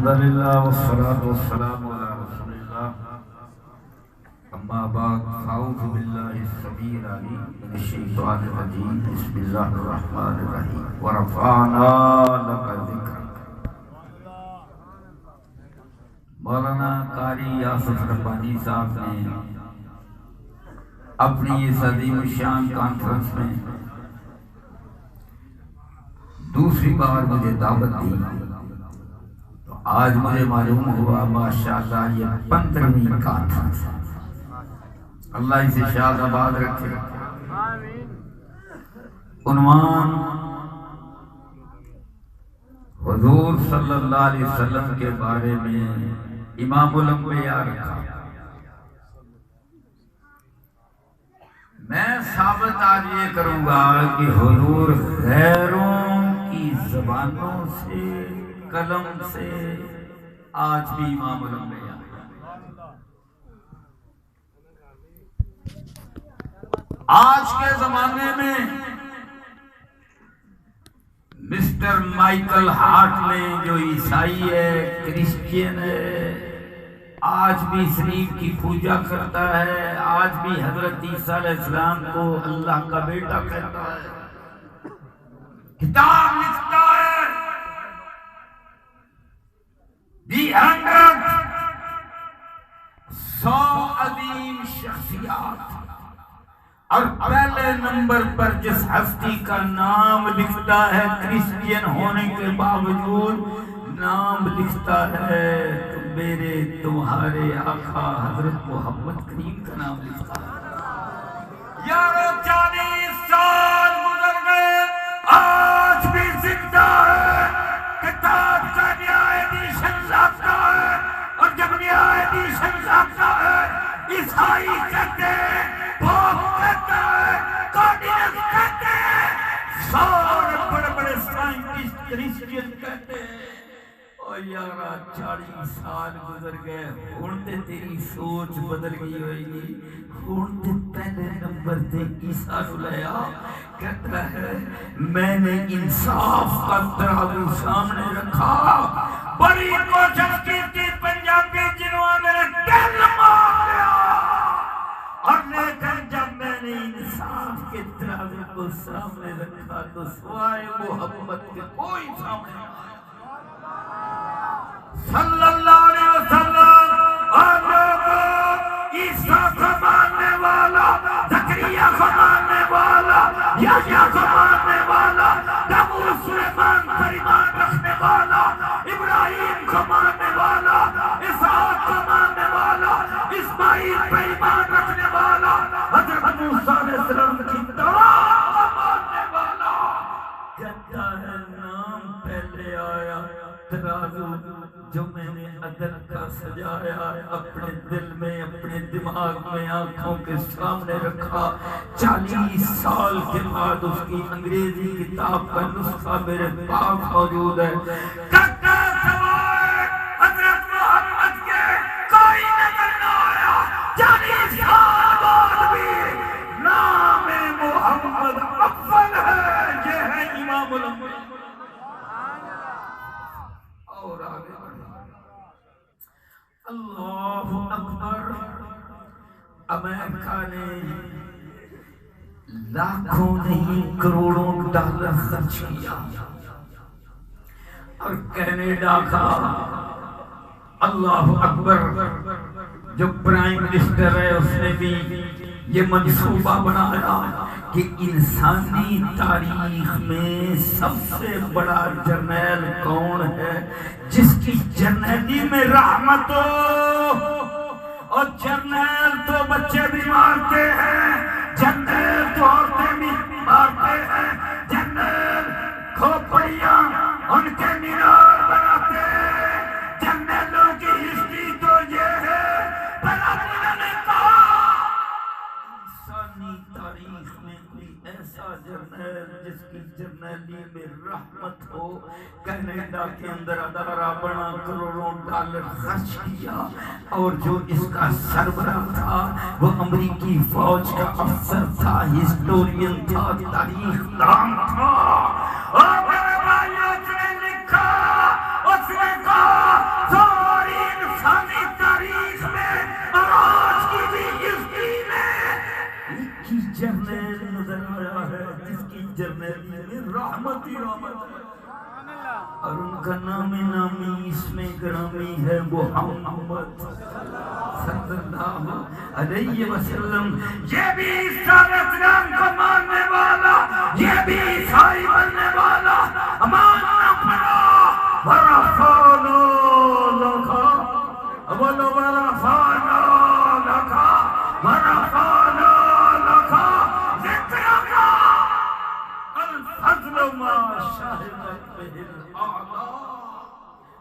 الحمدللہ والصلاة والسلام علی رسول اللہ اما بعد فاعوذ باللہ السمیع العلیم من الشیطان الرجیم بسم اللہ الرحمن الرحیم ورفعنا لک ذکرک۔ مولانا قاری یاسر ربانی صاحب نے اپنی اس عظیم الشان کانفرنس میں دوسری بار مجھے دعوت دی تو آج مجھے معلوم ہوا ماشاءاللہ یہ 15ویں کانفرنس ہے۔ اللہ اسے شاد آباد رکھے۔ عنوان حضور صلی اللہ علیہ وسلم کے بارے میں امام الانبیاء رکھا۔ میں ثابت آج یہ کروں گا کہ حضور غیروں کی زبانوں سے قلم سے آج بھی امام الانبیاء۔ آج کے زمانے میں مسٹر مائیکل ہارٹ نے جو عیسائی ہے، کرسچین ہے، آج بھی شریف کی پوجا کرتا ہے، آج بھی حضرت عیسیٰ علیہ السلام کو اللہ کا بیٹا کہتا ہے، کتاب لکھتا ہے دی 100 عظیم شخصیات، اور پہلے نمبر پر جس ہستی کا نام لکھتا ہے کرسچین ہونے کے باوجود نام لکھتا ہے تو میرے تمہارے آقا حضرت محمد کریم کا نام لکھتا ہے۔ یارو 40 سال گزر گئے، آج بھی زندہ ہے، کتاب کا نیا ایڈیشن لاتا ہے، اور جب نیا ایڈیشن لاتا ہے عیسائی کہتے ہیں، پوپ کہتا ہے، کارڈینل کہتے ہیں، سارے بڑے بڑے سائنٹسٹ کرسچین کہتے ہیں۔ اور یارا 40 سال گزر گئے، ہن تے تیری سوچ بدل گئی ہوئے گی، ہن تے پہلے نمبر تے عیسیٰ نو لیا، کہتا ہے میں نے انصاف کا ترازو سامنے رکھا، بڑی کوشش کی تھی پنجابی جنہوں میرے دل مار لیا، اور لیکن جب میں نے انصاف کے ترازو کو سامنے رکھا تو سوائے محبت کے کوئی سامنے نہیں آیا۔ صلی اللہ علیہ وسلم اور لوگوں، عیسیٰ کو ماننے والا، زکریا کو ماننے والا، یحییٰ کو ماننے والا، داؤد سلیمان پر ایمان رکھنے والا، ابراہیم کو ماننے والا، اسحاق کو ماننے والا، اسماعیل پر ایمان رکھنے والا، حضرت موسیٰ علیہ السلام کی تورات کو ماننے والا، کہتا ہے نام پہلے آیا، ترازو جو میں نے عدل کا سجایا اپنے دل میں، اپنے دماغ میں، آنکھوں کے سامنے رکھا، 40 سال کے بعد اس کی انگریزی کتاب کا نسخہ میرے پاس موجود ہے۔ کہتا سوائے حضرت محمد کے کوئی نظر نہ آیا، 40 سال بعد بھی نام محمد افضل ہے، یہ ہے امام الانبیاء۔ اور آگے اللہ اکبر، امریکہ نے لاکھوں نہیں کروڑوں ڈالر خرچ کیا، اور کینیڈا کا اللہ اکبر جو پرائم منسٹر ہے اس نے بھی یہ منصوبہ بنایا کہ انسانی تاریخ میں سب سے بڑا جرنیل کون ہے جس کی جرنیلی میں رحمت ہو، اور جرنیل تو بچے بھی مارتے ہیں، جرنیل تو عورتیں بھی مارتے ہیں، جرنیل کھوپڑیاں ان کے مینار بناتے ہیں، جرنیلوں کی ہسٹری تو یہ ہے، بلادر نے کہا انسانی تاریخ میں کوئی ایسا جرنیل جس کی جرنیلی میں رحمت ہو، کینیڈا کے اندر ادارہ بنا، کروڑوں ڈالر خرچ کیا، اور جو اس کا سربراہ تھا وہ امریکی فوج کا افسر تھا، ہسٹورین تھا، تاریخ دان تھا، اور میرے بھائیوں نے لکھا، اس نے کہا جرنیلی میں رحمت ہی رحمت ہے، اور ان کا نام نامی اس میں گرامی ہے محمد صلی اللہ علیہ وسلم۔ یہ بھی عیسیٰ علیہ السلام کو ماننے والا، یہ بھی عیسائی بننے والا، ماننا پڑا۔ ورفعنا لک ورفعنا لک ورفعنا لک ذکرک الفضل ما شهدت به الاعداء۔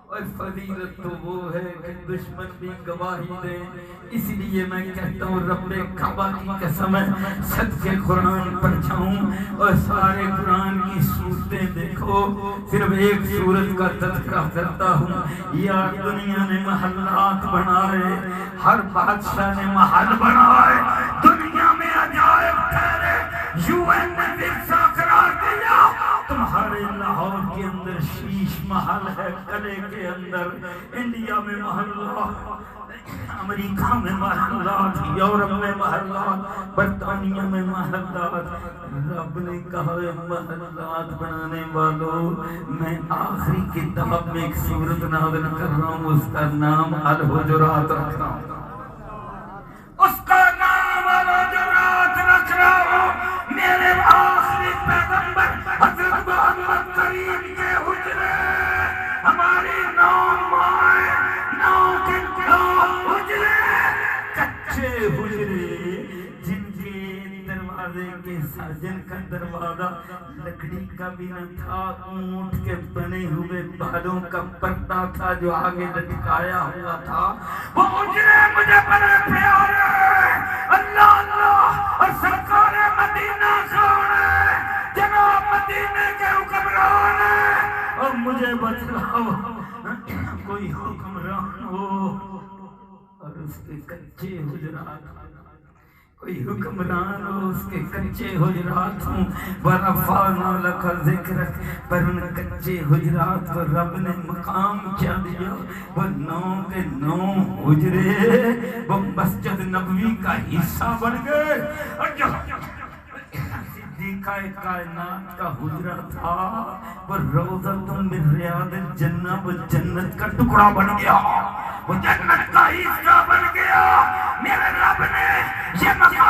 اور فضیلت تو وہ ہے کہ دشمن بھی گواہی دے۔ اس لیے میں کہتا ہوں رب کعبہ کی قسم ہے، صدقے قرآن پڑھ جاؤں اور سارے قرآن کی صورتیں دیکھو، صرف ایک صورت کا تذکرہ کرتا ہوں۔ یا دنیا نے محلات بنائے، ہر بادشاہ نے محل بنائے، دنیا میں عجائب ٹھہرے، UN نے ورثہ قرار دیا۔ تمہارے لاہور کے اندر شیش محل ہے، قلعے کے اندر، انڈیا میں محلات، امریکہ میں محلات، یورپ میں محلات، برطانیہ میں محلات۔ رب نے کہا ہے محلات بنانے والوں، میں آخری کتاب میں ایک سورت نازل کر رہا ہوں، اس کا نام الحجرات رکھ رہا ہوں، اس کا نام الحجرات رکھ رہا ہوں۔ میرے آخری پیغمبر حضرت محمد کریم کے حجرے، ہماری 9 مائیں، 9 کے 9 حجرے، کچے حجرے، جن کے دروازے کے جن کا دروازہ لکڑی کا بھی نہ تھا، اونٹ کے بنے ہوئے بالوں کا پردہ تھا جو آگے لٹکایا ہوا تھا۔ وہ حجرے مجھے بڑے پیارے، اللہ اللہ، اور سرکار مدینہ کون ہے؟ جناب مدینے کے حکمران ہیں۔ اور مجھے بتلاؤ کوئی حکمران ہو اور اس کے کچے حجرات، کوئی حکمران ہو اس کے کچے حجرات ہوں۔ ورفعنا لک ذکرک، پر ان کچے حجرات کو رب نے مقام کیا دیا، وہ 9 کے 9 حجرے وہ مسجد نبوی کا حصہ بن گئے۔ اور جو صدیقہ کائنات کا حجرہ تھا وہ روضۃ من ریاض الجنہ، وہ جنت کا ٹکڑا بن گیا، وہ جنت کا حصہ بن گیا۔ میرے رب نے یہ مقام